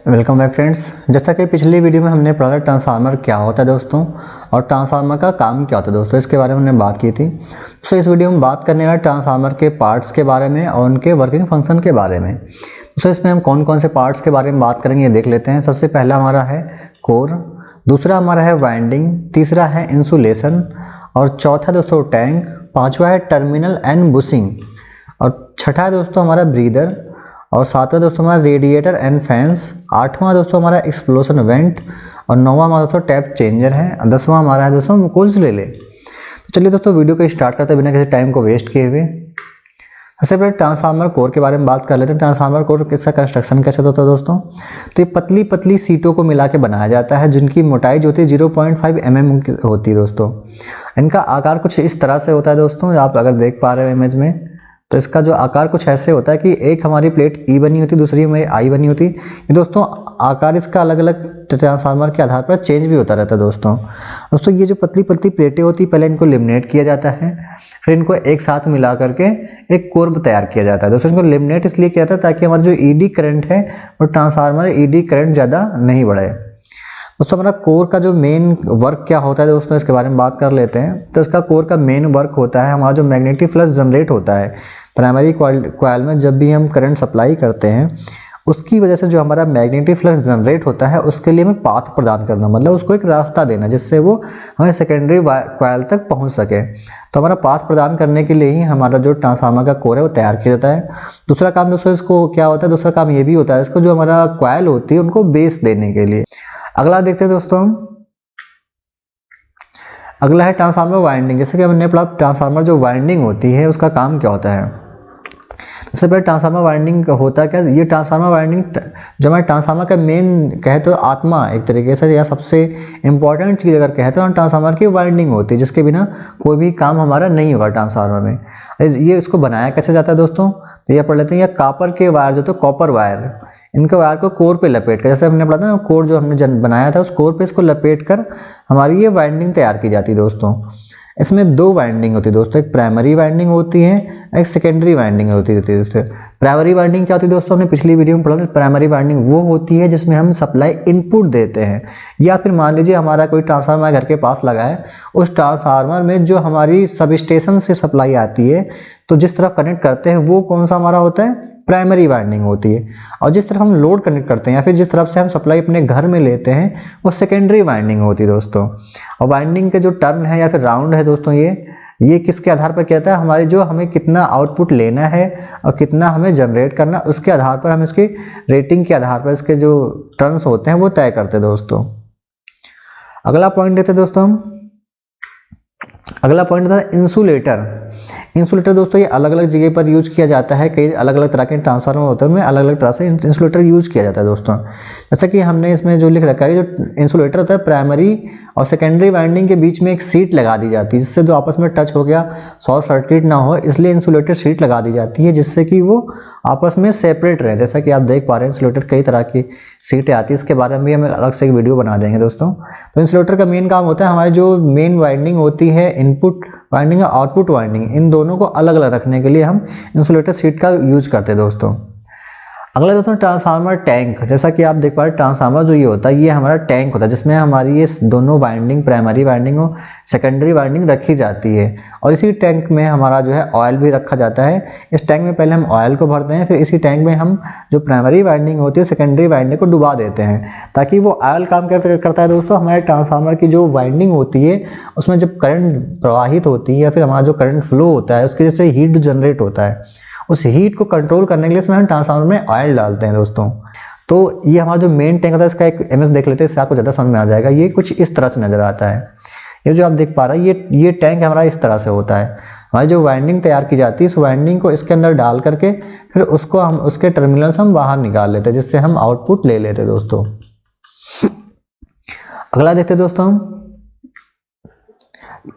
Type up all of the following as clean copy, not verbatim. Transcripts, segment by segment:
Welcome back friends. जैसा कि पिछली वीडियो में हमने पढ़ा ट्रांसफार्मर क्या होता है दोस्तों और ट्रांसफार्मर का काम क्या होता है दोस्तों, इसके बारे में हमने बात की थी। तो इस वीडियो में बात करने वाले ट्रांसफार्मर के पार्ट्स के बारे में और उनके वर्किंग फंक्शन के बारे में। तो इसमें हम कौन कौन से पार्ट्स के बारे में बात करेंगे ये देख लेते हैं। सबसे पहला हमारा है कोर, दूसरा हमारा है वाइंडिंग, तीसरा है इंसुलेशन और चौथा दोस्तों टैंक, पाँचवा है टर्मिनल एंड बुशिंग और छठा है दोस्तों हमारा ब्रीदर और सातवां दोस्तों हमारा रेडिएटर एंड फैंस, आठवां दोस्तों हमारा एक्सप्लोशन वेंट और नौवां हमारा दोस्तों टैप चेंजर है, 10वां हमारा है दोस्तों कूल्स रिले। तो चलिए दोस्तों वीडियो को स्टार्ट करते हैं बिना किसी टाइम को वेस्ट किए हुए। सबसे पहले ट्रांसफार्मर कोर के बारे में बात कर लेते हैं। ट्रांसफार्मर कोर किसका कंस्ट्रक्शन कैसे होता है दोस्तों, तो ये पतली पतली सीटों को मिला के बनाया जाता है जिनकी मोटाई जो होती है 0.5 mm होती है दोस्तों। इनका आकार कुछ इस तरह से होता है दोस्तों, आप अगर देख पा रहे हो इमेज में, तो इसका जो आकार कुछ ऐसे होता है कि एक हमारी प्लेट ई बनी होती है, दूसरी हमारी आई बनी होती है। ये दोस्तों आकार इसका अलग अलग ट्रांसफार्मर के आधार पर चेंज भी होता रहता है दोस्तों। ये जो पतली पतली प्लेटें होती है पहले इनको लेमिनेट किया जाता है, फिर इनको एक साथ मिला करके एक कोर तैयार किया जाता है दोस्तों। इनको लेमिनेट इसलिए किया जाता है ताकि हमारा जो ईडी करंट है वो ट्रांसफार्मर ईडी करंट ज़्यादा नहीं बढ़े। दोस्तों हमारा कोर का जो मेन वर्क क्या होता है दोस्तों, इसके बारे में बात कर लेते हैं। तो इसका कोर का मेन वर्क होता है हमारा जो मैग्नेटिक फ्लक्स जनरेट होता है प्राइमरी कॉइल में, जब भी हम करंट सप्लाई करते हैं उसकी वजह से जो हमारा मैग्नेटिक फ्लक्स जनरेट होता है उसके लिए हमें पाथ प्रदान करना, मतलब उसको एक रास्ता देना जिससे वो हमें सेकेंडरी कॉइल तक पहुंच सके। तो हमारा पाथ प्रदान करने के लिए ही हमारा जो ट्रांसफार्मर का कोर है वो तैयार किया जाता है। दूसरा काम दोस्तों इसको क्या होता है, दूसरा काम ये भी होता है इसको जो हमारा कॉइल होती है उनको बेस देने के लिए। अगला देखते हैं दोस्तों हम, अगला है ट्रांसफार्मर वाइंडिंग। जैसे कि हमने पढ़ा ट्रांसफार्मर जो वाइंडिंग होती है उसका काम क्या होता है। सबसे पहले ट्रांसफार्मर वाइंडिंग होता है क्या, ये ट्रांसफार्मर वाइंडिंग जो हमारे ट्रांसफार्मर का मेन कहे तो आत्मा एक तरीके से या सबसे इंपॉर्टेंट चीज़ अगर कहे तो ट्रांसफार्मर की वाइंडिंग होती है, जिसके बिना कोई भी काम हमारा नहीं होगा ट्रांसफार्मर में। ये इसको बनाया कैसे जाता है दोस्तों, तो ये पढ़ लेते हैं। या कॉपर के वायर जो तो कॉपर वायर, इनके वायर को कोर पे लपेट कर, जैसे हमने पढ़ा था कोर जो हमने बनाया था उस कोर पे इसको लपेट कर हमारी ये वाइंडिंग तैयार की जाती है दोस्तों। इसमें दो वाइंडिंग होती है दोस्तों, एक प्राइमरी वाइंडिंग होती है, एक सेकेंडरी वाइंडिंग होती है दोस्तों। प्राइमरी वाइंडिंग क्या होती है दोस्तों, हमने पिछली वीडियो में पढ़ा। प्राइमरी वाइंडिंग वो होती है जिसमें हम सप्लाई इनपुट देते हैं, या फिर मान लीजिए हमारा कोई ट्रांसफार्मर घर के पास लगा है, उस ट्रांसफार्मर में जो हमारी सब स्टेशन से सप्लाई आती है तो जिस तरफ कनेक्ट करते हैं वो कौन सा हमारा होता है, प्राइमरी वाइंडिंग होती है। और जिस तरफ हम लोड कनेक्ट करते हैं या फिर जिस तरफ से हम सप्लाई अपने घर में लेते हैं वो सेकेंडरी वाइंडिंग होती है दोस्तों। और वाइंडिंग के जो टर्न है या फिर राउंड है दोस्तों, ये किसके आधार पर कहता है, हमारे जो हमें कितना आउटपुट लेना है और कितना हमें जनरेट करना, उसके आधार पर हम इसकी रेटिंग के आधार पर इसके जो टर्न्स होते हैं वो तय करते हैं दोस्तों। अगला पॉइंट देते हैं दोस्तों हम, अगला पॉइंट था इंसुलेटर। इंसुलेटर दोस्तों ये अलग अलग जगह पर यूज किया जाता है, कई अलग अलग तरह के ट्रांसफार्मर होते हैं उनमें अलग अलग तरह से इंसुलेटर यूज किया जाता है दोस्तों। जैसा कि हमने इसमें जो लिख रखा है, जो इंसुलेटर होता है प्राइमरी और सेकेंडरी वाइंडिंग के बीच में एक सीट लगा दी जाती है जिससे जो आपस में टच हो गया शॉर्ट सर्किट ना हो, इसलिए इंसुलेटर सीट लगा दी जाती है जिससे कि वो आपस में सेपरेट रहे। जैसा कि आप देख पा रहे हैं इंसुलेटर कई तरह की सीटें आती है, इसके बारे में भी हम अलग से एक वीडियो बना देंगे दोस्तों। तो इंसुलेटर का मेन काम होता है हमारी जो मेन वाइंडिंग होती है इनपुट वाइंडिंग और आउटपुट वाइंडिंग, इन दोनों को अलग अलग रखने के लिए हम इंसुलेटर सीट का यूज करते हैं दोस्तों। अगला दोस्तों ट्रांसफार्मर टैंक। जैसा कि आप देख पा रहे हैं ट्रांसफार्मर जो ये होता है ये हमारा टैंक होता है जिसमें हमारी ये दोनों वाइंडिंग प्राइमरी वाइंडिंग और सेकेंडरी वाइंडिंग रखी जाती है। और इसी टैंक में हमारा जो है ऑयल भी रखा जाता है। इस टैंक में पहले हम ऑयल को भरते हैं, फिर इसी टैंक में हम जो प्राइमरी वाइंडिंग होती है सेकेंडरी वाइंडिंग को डुबा देते हैं ताकि वो ऑयल काम करता है दोस्तों। हमारे ट्रांसफार्मर की जो वाइंडिंग होती है उसमें जब करंट प्रवाहित होती है या फिर हमारा जो करंट फ्लो होता है उसकी वजह से हीट जनरेट होता है, उस हीट को कंट्रोल करने के लिए इसमें हम ट्रांसफार्मर में ऑयल डालते हैं दोस्तों। तो ये हमारा जो मेन टैंक होता है इसका एक इमेज देख लेते हैं, इससे आपको ज़्यादा समझ में आ जाएगा। ये कुछ इस तरह से नजर आता है, ये जो आप देख पा रहे हैं ये टैंक हमारा इस तरह से होता है। हमारी जो वाइंडिंग तैयार की जाती है इस वाइंडिंग को इसके अंदर डाल करके फिर उसको हम उसके टर्मिनल से हम बाहर निकाल लेते हैं जिससे हम आउटपुट ले लेते हैं दोस्तों। अगला देखते हैं दोस्तों हम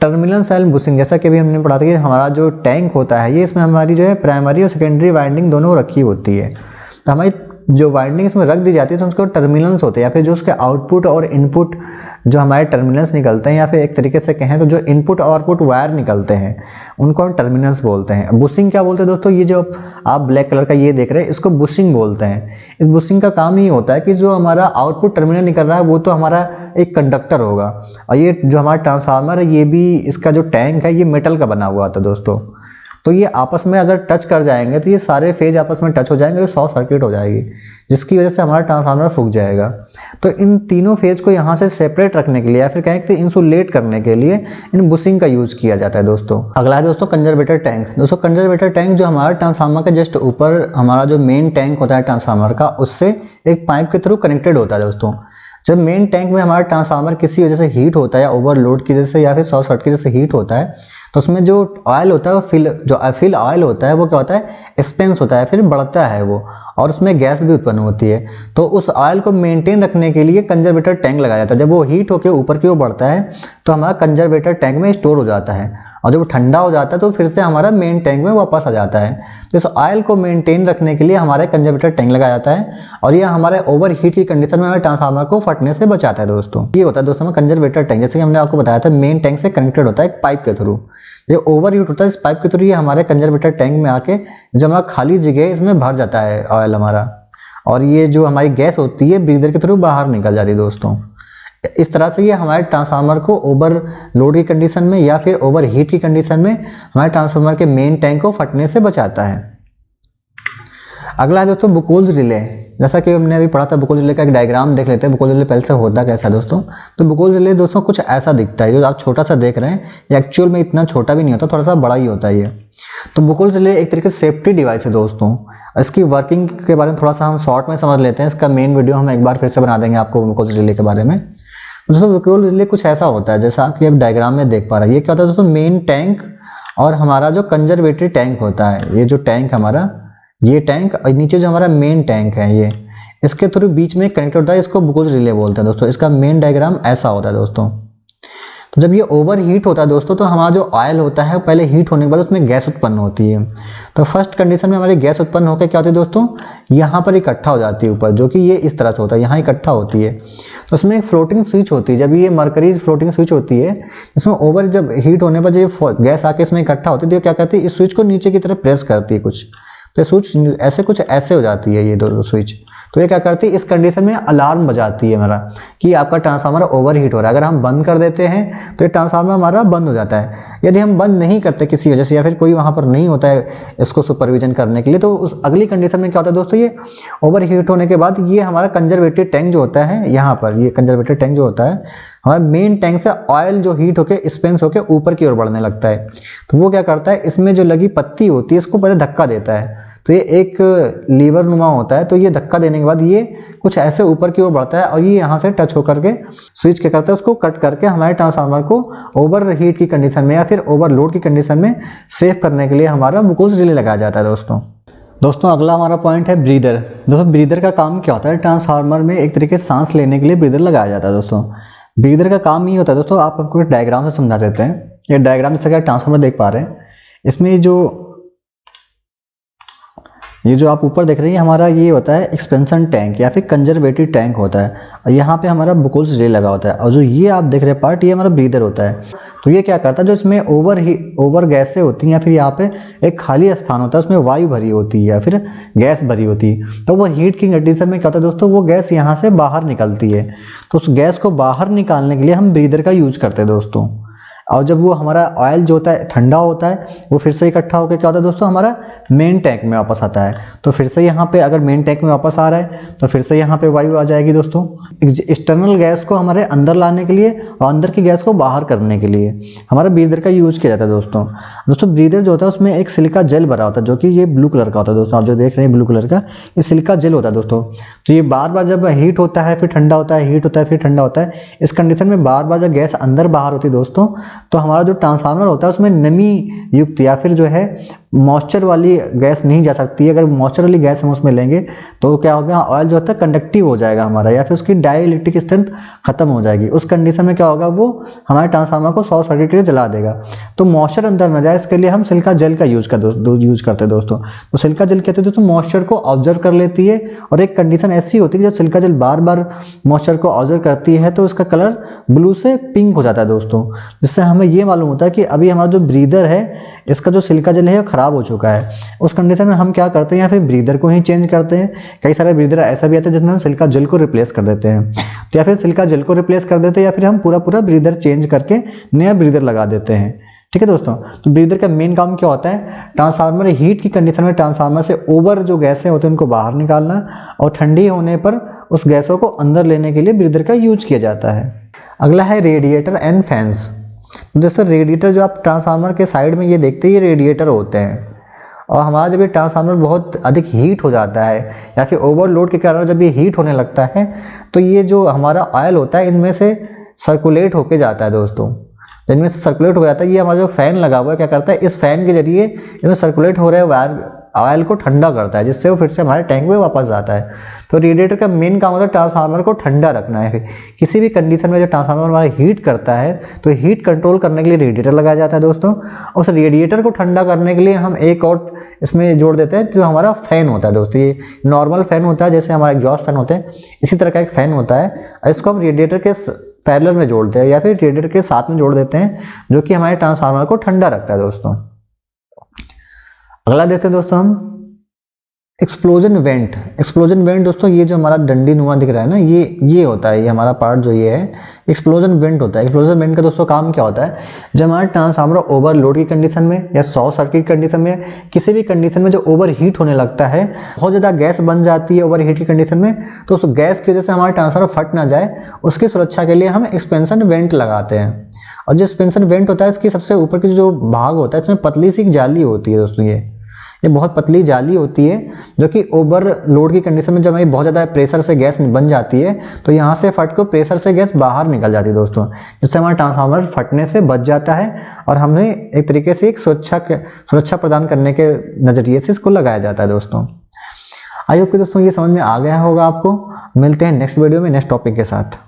टर्मिनल सेल बुशिंग। जैसा कि अभी हमने पढ़ा था कि हमारा जो टैंक होता है ये इसमें हमारी जो है प्राइमरी और सेकेंडरी वाइंडिंग दोनों रखी होती है। तो हमारी जो वाइंडिंग इसमें रख दी जाती है तो उसको टर्मिनल्स होते हैं, या फिर जो उसके आउटपुट और इनपुट जो हमारे टर्मिनल्स निकलते हैं, या फिर एक तरीके से कहें तो जो इनपुट और आउटपुट वायर निकलते हैं उनको हम टर्मिनल्स बोलते हैं। बुशिंग क्या बोलते हैं दोस्तों, ये जो आप ब्लैक कलर का ये देख रहे हैं इसको बुशिंग बोलते हैं। इस बुशिंग का काम ये होता है कि जो हमारा आउटपुट टर्मिनल निकल रहा है वो तो हमारा एक कंडक्टर होगा, और ये जो हमारा ट्रांसफार्मर है ये भी, इसका जो टैंक है ये मेटल का बना हुआ था दोस्तों। तो ये आपस में अगर टच कर जाएंगे तो ये सारे फेज आपस में टच हो जाएंगे, तो शॉर्ट सर्किट हो जाएगी, जिसकी वजह से हमारा ट्रांसफार्मर फूक जाएगा। तो इन तीनों फेज को यहाँ से सेपरेट रखने के लिए या फिर कहें कि इंसुलेट करने के लिए इन बुशिंग का यूज किया जाता है दोस्तों। अगला है दोस्तों कंजर्वेटर टैंक। दोस्तों कंजर्वेटर टैंक जो हमारा ट्रांसफार्मर के जस्ट ऊपर हमारा जो मेन टैंक होता है ट्रांसफार्मर का, उससे एक पाइप के थ्रू कनेक्टेड होता है दोस्तों। जब मेन टैंक में हमारा ट्रांसफार्मर किसी वजह से हीट होता है या ओवरलोड की वजह से या फिर शॉर्ट सर्किट की वजह से हीट होता है, तो उसमें जो ऑयल होता है वो फिल ऑयल होता है वो क्या होता है, एक्सपेंस होता है, फिर बढ़ता है वो, और उसमें गैस भी उत्पन्न होती है। तो उस ऑयल को मेंटेन रखने के लिए कंजर्वेटर टैंक लगाया जाता है। जब वो हीट होकर ऊपर की ओर बढ़ता है तो हमारा कंजर्वेटर टैंक में स्टोर हो जाता है, और जब ठंडा हो जाता है तो फिर से हमारा मेन टैंक में वापस आ जाता है। तो इस ऑयल को मेंटेन रखने के लिए हमारे कंजर्वेटर टैंक लगाया जाता है, और यह हमारे ओवर हीट की कंडीशन में हमारे ट्रांसफार्मर को फटने से बचाता है दोस्तों। ये होता है दोस्तों में कंजर्वेटर टैंक, जैसे कि हमने आपको बताया था मेन टैंक से कनेक्टेड होता है एक पाइप के थ्रू। ये ओवर हीट होता है इस पाइप के थ्रू, ये हमारे कंजर्वेटर टैंक में आके जो हमारा खाली जगह है इसमें भर जाता है ऑयल हमारा, और ये जो हमारी गैस होती है ब्रीदर के थ्रू बाहर निकल जाती है दोस्तों। इस तरह से ये हमारे ट्रांसफार्मर को ओवर लोड की कंडीशन में या फिर ओवर हीट की कंडीशन में हमारे ट्रांसफार्मर के मेन टैंक को फटने से बचाता है। अगला है दोस्तों बुकोल्स रिले। जैसा कि हमने अभी पढ़ा था बुकोल्स रिले का एक डायग्राम देख लेते हैं। बुकोल्स रिले पहले से होता कैसा है दोस्तों। तो बुकोल्स रिले दोस्तों कुछ ऐसा दिखता है, जो आप छोटा सा देख रहे हैं ये एक्चुअल में इतना छोटा भी नहीं होता, थोड़ा सा बड़ा ही होता है ये। तो बुकोल्स रिले एक तरीके से सेफ्टी डिवाइस है दोस्तों। इसकी वर्किंग के बारे में थोड़ा सा हम शॉर्ट में समझ लेते हैं। इसका मेन वीडियो हम एक बार फिर से बना देंगे आपको बुकोल्स रिले के बारे में। दोस्तों बुकोल्स रिले कुछ ऐसा होता है जैसा आप ये डायग्राम में देख पा रहे हैं। ये क्या होता है दोस्तों, मेन टैंक और हमारा जो कंजर्वेटरी टैंक होता है, ये जो टैंक हमारा, ये टैंक और नीचे जो हमारा मेन टैंक है ये, इसके थ्रू बीच में कनेक्ट होता है, इसको बुकोल्स रिले बोलते हैं दोस्तों। इसका मेन डायग्राम ऐसा होता है दोस्तों। तो जब ये ओवर हीट होता है दोस्तों, तो हमारा जो ऑयल होता है पहले हीट होने के बाद उसमें गैस उत्पन्न होती है। तो फर्स्ट कंडीशन में हमारी गैस उत्पन्न होकर क्या होती है दोस्तों, यहाँ पर इकट्ठा हो जाती है ऊपर, जो कि ये इस तरह से होता है, यहाँ इकट्ठा होती है। तो उसमें एक फ्लोटिंग स्विच होती है। जब ये मरकरी फ्लोटिंग स्विच होती है, इसमें ओवर जब हीट होने पर जब गैस आके इसमें इकट्ठा होती है तो क्या करती है, इस स्विच को नीचे की तरफ प्रेस करती है कुछ, तो स्विच ऐसे कुछ ऐसे हो जाती है ये दो स्विच। तो ये क्या करती है, इस कंडीशन में अलार्म बजाती है हमारा कि आपका ट्रांसफार्मर ओवर हीट हो रहा है। अगर हम बंद कर देते हैं तो ये ट्रांसफार्मर हमारा बंद हो जाता है। यदि हम बंद नहीं करते किसी वजह से या फिर कोई वहाँ पर नहीं होता है इसको सुपरविजन करने के लिए, तो उस अगली कंडीशन में क्या होता है दोस्तों, ये ओवर हीट होने के बाद ये हमारा कंजर्वेटरी टैंक जो होता है, यहाँ पर ये कंजर्वेटरी टैंक जो होता है, हमारे मेन टैंक से ऑयल जो हीट होकर स्पेंस होकर ऊपर की ओर बढ़ने लगता है। तो वो क्या करता है, इसमें जो लगी पत्ती होती है इसको पहले धक्का देता है। तो ये एक लीवर नुमा होता है, तो ये धक्का देने के बाद ये कुछ ऐसे ऊपर की ओर बढ़ता है, और ये यहाँ से टच होकर के स्विच क्या करता है, उसको कट करके हमारे ट्रांसफार्मर को ओवर हीट की कंडीशन में या फिर ओवरलोड की कंडीशन में सेव करने के लिए हमारा बुकोल्स रिले लगाया जाता है दोस्तों। अगला हमारा पॉइंट है ब्रीदर। दोस्तों ब्रीदर का काम क्या होता है, ट्रांसफार्मर में एक तरीके से सांस लेने के लिए ब्रीदर लगाया जाता है दोस्तों। ब्रीदर का काम ये होता है दोस्तों, आप आपको डायग्राम से समझा देते हैं। ये डायग्राम जैसा कि ट्रांसफार्मर देख पा रहे हैं, इसमें ये जो आप ऊपर देख रहे हैं हमारा ये होता है एक्सपेंशन टैंक या फिर कंजर्वेटरी टैंक होता है, और यहाँ पे हमारा बुकोल्स रिले लगा होता है, और जो ये आप देख रहे हैं पार्ट, ये हमारा ब्रीदर होता है। तो ये क्या करता है, जो इसमें ओवर गैसें होती हैं या फिर यहाँ पे एक खाली स्थान होता है, उसमें वायु भरी होती है या फिर गैस भरी होती है, तो वो हीट की कंडीशन में क्या होता है दोस्तों, वो गैस यहाँ से बाहर निकलती है। तो उस गैस को बाहर निकालने के लिए हम ब्रीदर का यूज करते हैं दोस्तों। और जब वो हमारा ऑयल जो होता है ठंडा होता है, वो फिर से इकट्ठा होकर क्या होता है दोस्तों, हमारा मेन टैंक में वापस आता है। तो फिर से यहाँ पे अगर मेन टैंक में वापस आ रहा है तो फिर से यहाँ पे वायु आ जाएगी दोस्तों, एक्सटर्नल गैस को हमारे अंदर लाने के लिए और अंदर की गैस को बाहर करने के लिए हमारा ब्रीदर का यूज किया जाता है दोस्तों। ब्रीदर जो होता है उसमें एक सिलिका जेल भरा होता है, जो कि ये ब्लू कलर का होता है दोस्तों। आप जो देख रहे हैं ब्लू कलर का, ये सिलिका जेल होता है दोस्तों। तो ये बार बार जब हीट होता है फिर ठंडा होता है, हीट होता है फिर ठंडा होता है, इस कंडीशन में बार बार जब गैस अंदर बाहर होती है दोस्तों, तो हमारा जो ट्रांसफार्मर होता है उसमें नमी युक्त या फिर जो है मॉइस्चर वाली गैस नहीं जा सकती है। अगर मॉइस्चर वाली गैस हम उसमें लेंगे तो क्या होगा, ऑयल जो होता है कंडक्टिव हो जाएगा हमारा, या फिर उसकी डाइइलेक्ट्रिक स्ट्रेंथ खत्म हो जाएगी। उस कंडीशन में क्या होगा, वो हमारे ट्रांसफार्मर को शॉर्ट सर्किट के लिए जला देगा। तो मॉइस्चर अंदर न जाए इसके लिए हम सिलिका जेल का यूज करते हैं दोस्तों। तो सिलिका जेल कहते हैं दोस्तों मॉइस्चर को ऑब्जर्व कर लेती है, और एक कंडीशन ऐसी होती है कि जब सिलिका जेल बार बार मॉइस्चर को ऑब्जर्व करती है तो इसका कलर ब्लू से पिंक हो जाता है दोस्तों, जिससे हमें ये मालूम होता है कि अभी हमारा जो ब्रीदर है इसका जो सिलिका जेल है खराब हो चुका है। उस कंडीशन में हम क्या करते हैं, या फिर ब्रीदर को ही चेंज करते हैं। कई सारे ब्रीदर ऐसा भी आता है जिसमें हम सिलिका जेल को रिप्लेस कर देते हैं, तो या फिर सिलिका जेल को रिप्लेस कर देते हैं, या फिर हम पूरा ब्रीदर चेंज करके नया ब्रीदर लगा देते हैं। ठीक है दोस्तों, तो ब्रीदर का मेन काम क्या होता है, ट्रांसफार्मर हीट की कंडीशन में ट्रांसफार्मर से ओवर जो गैसें होती हैं उनको बाहर निकालना, और ठंडी होने पर उस गैसों को अंदर लेने के लिए ब्रीदर का यूज किया जाता है। अगला है रेडिएटर एंड फैंस। दोस्तों रेडिएटर जो आप ट्रांसफार्मर के साइड में ये देखते हैं, ये रेडिएटर होते हैं। और हमारा जब ये ट्रांसफार्मर बहुत अधिक हीट हो जाता है या फिर ओवरलोड के कारण जब ये हीट होने लगता है, तो ये जो हमारा ऑयल होता है इनमें से सर्कुलेट होके जाता है दोस्तों। इनमें से सर्कुलेट हो जाता है, ये हमारा जो फैन लगा हुआ है क्या करता है, इस फैन के जरिए इनमें सर्कुलेट हो रहे ऑयल को ठंडा करता है, जिससे वो फिर से हमारे टैंक में वापस आता है। तो रेडिएटर का मेन काम होता है ट्रांसफार्मर को ठंडा रखना है। किसी भी कंडीशन में जो ट्रांसफार्मर हमारा हीट करता है तो हीट कंट्रोल करने के लिए रेडिएटर लगाया जाता है दोस्तों। उस रेडिएटर को ठंडा करने के लिए हम एक और इसमें जोड़ देते हैं, जो हमारा फैन होता है दोस्तों। ये नॉर्मल फैन होता है, जैसे हमारा एग्जॉस्ट फैन होते हैं, इसी तरह का एक फैन होता है। इसको हम रेडिएटर के पैरेलल में जोड़ते हैं या फिर रेडिएटर के साथ में जोड़ देते हैं, जो कि हमारे ट्रांसफार्मर को ठंडा रखता है दोस्तों। अगला देखते हैं दोस्तों हम एक्सप्लोजन वेंट। एक्सप्लोजन वेंट दोस्तों, ये जो हमारा डंडी नुमा दिख रहा है ना, ये होता है, ये हमारा पार्ट जो ये है एक्सप्लोजन वेंट होता है। एक्सप्लोजन वेंट का दोस्तों काम क्या होता है, जब हमारा ट्रांसफार्मर ओवरलोड की कंडीशन में या शॉर्ट सर्किट कंडीशन में, किसी भी कंडीशन में जो ओवर हीट होने लगता है, बहुत ज़्यादा गैस बन जाती है ओवर हीट की कंडीशन में, तो उस गैस की वजह से हमारा ट्रांसफार्मर फट ना जाए, उसकी सुरक्षा के लिए हम एक्सपेंशन वेंट लगाते हैं। और जो एक्सपेंशन वेंट होता है, इसकी सबसे ऊपर की जो भाग होता है, इसमें पतली सी जाली होती है दोस्तों। ये बहुत पतली जाली होती है, जो कि ओवरलोड की कंडीशन में जब हमें बहुत ज़्यादा प्रेशर से गैस बन जाती है, तो यहाँ से फट को प्रेशर से गैस बाहर निकल जाती है दोस्तों, जिससे हमारा ट्रांसफार्मर फटने से बच जाता है। और हमें एक तरीके से एक सुरक्षा प्रदान करने के नज़रिए से इसको लगाया जाता है दोस्तों। आई होप कि दोस्तों ये समझ में आ गया होगा आपको। मिलते हैं नेक्स्ट वीडियो में नेक्स्ट टॉपिक के साथ।